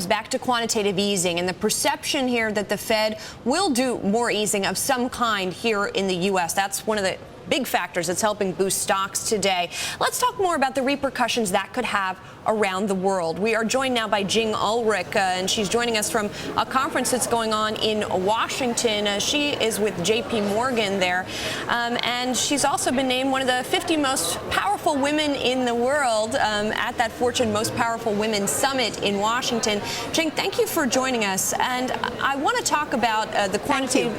comes back to quantitative easing and the perception here that the Fed will do more easing of some kind here in the U.S. That's one of the big factors that's helping boost stocks today. Let's talk more about the repercussions that could have around the world. We are joined now by Jing Ulrich, and she's joining us from a conference that's going on in Washington. She is with JPMorgan there, and she's also been named one of the 50 most powerful women in the world at that Fortune Most Powerful Women Summit in Washington. Jing, thank you for joining us, and I want to talk about the quantitative.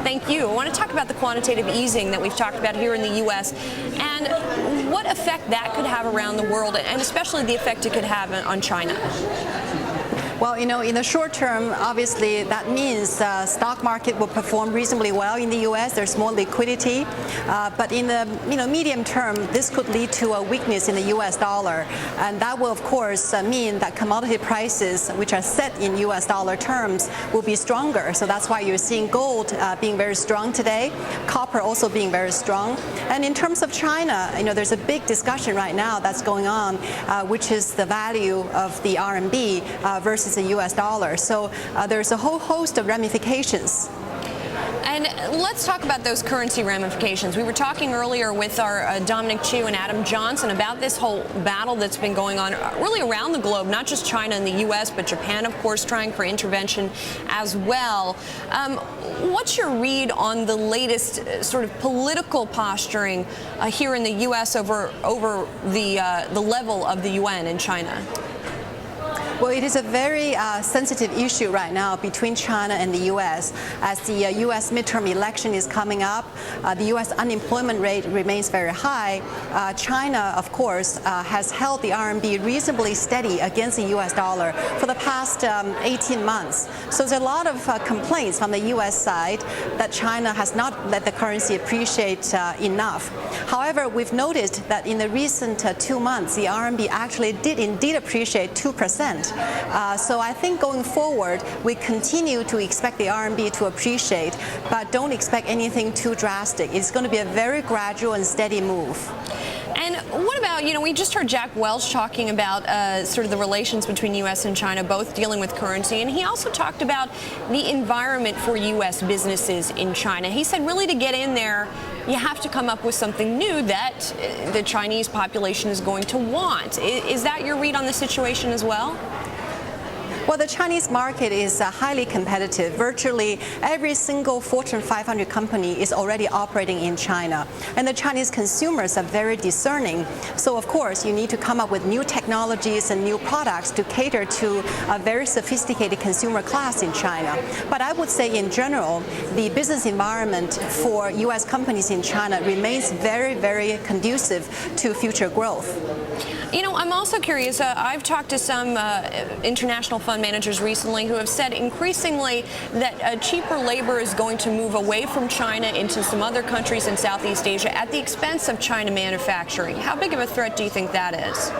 Thank you. I want to talk about the quantitative easing that we've talked about here in the U.S. and what effect that could have around the world, and especially the effect it could have on China. Well, in the short term, obviously, that means stock market will perform reasonably well in the U.S. There's more liquidity. But in the medium term, this could lead to a weakness in the U.S. dollar. And that will, of course, mean that commodity prices, which are set in U.S. dollar terms, will be stronger. So that's why you're seeing gold being very strong today, copper also being very strong. And in terms of China, there's a big discussion right now that's going on, which is the value of the RMB versus the U.S. dollar. So there's a whole host of ramifications. And let's talk about those currency ramifications. We were talking earlier with our Dominic Chu and Adam Johnson about this whole battle that's been going on really around the globe, not just China and the U.S., but Japan, of course, trying for intervention as well. What's your read on the latest sort of political posturing here in the U.S. over the level of the Yuan in China? Well, it is a very sensitive issue right now between China and the U.S. As the U.S. midterm election is coming up, the U.S. unemployment rate remains very high. China, of course, has held the RMB reasonably steady against the U.S. dollar for the past 18 months. So there's a lot of complaints from the U.S. side that China has not let the currency appreciate enough. However, we've noticed that in the recent 2 months, the RMB actually did indeed appreciate 2%. So I think going forward, we continue to expect the RMB to appreciate, but don't expect anything too drastic. It's going to be a very gradual and steady move. And what about, we just heard Jack Welch talking about sort of the relations between U.S. and China, both dealing with currency. And he also talked about the environment for U.S. businesses in China. He said really to get in there, you have to come up with something new that the Chinese population is going to want. Is that your read on the situation as well? Well, the Chinese market is highly competitive. Virtually every single Fortune 500 company is already operating in China. And the Chinese consumers are very discerning. So, of course, you need to come up with new technologies and new products to cater to a very sophisticated consumer class in China. But I would say, in general, the business environment for U.S. companies in China remains very, very conducive to future growth. I'm also curious. I've talked to some international fund managers recently who have said increasingly that cheaper labor is going to move away from China into some other countries in Southeast Asia at the expense of China manufacturing. How big of a threat do you think that is?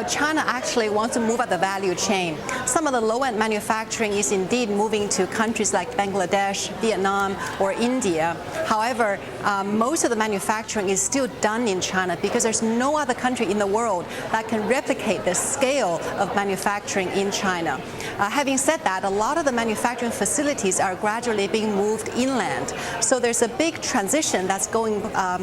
China actually wants to move up the value chain. Some of the low-end manufacturing is indeed moving to countries like Bangladesh, Vietnam, or India. However, most of the manufacturing is still done in China because there's no other country in the world that can replicate the scale of manufacturing in China. Having said that, a lot of the manufacturing facilities are gradually being moved inland. So there's a big transition that's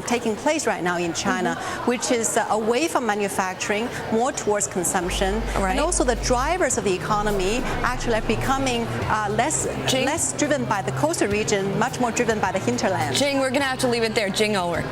taking place right now in China, which is away from manufacturing, more towards consumption. Right. And also the drivers of the economy actually are becoming less driven by the coastal region, much more driven by the hinterland. Jing, we're going to have to leave it there. Jing Ulrich.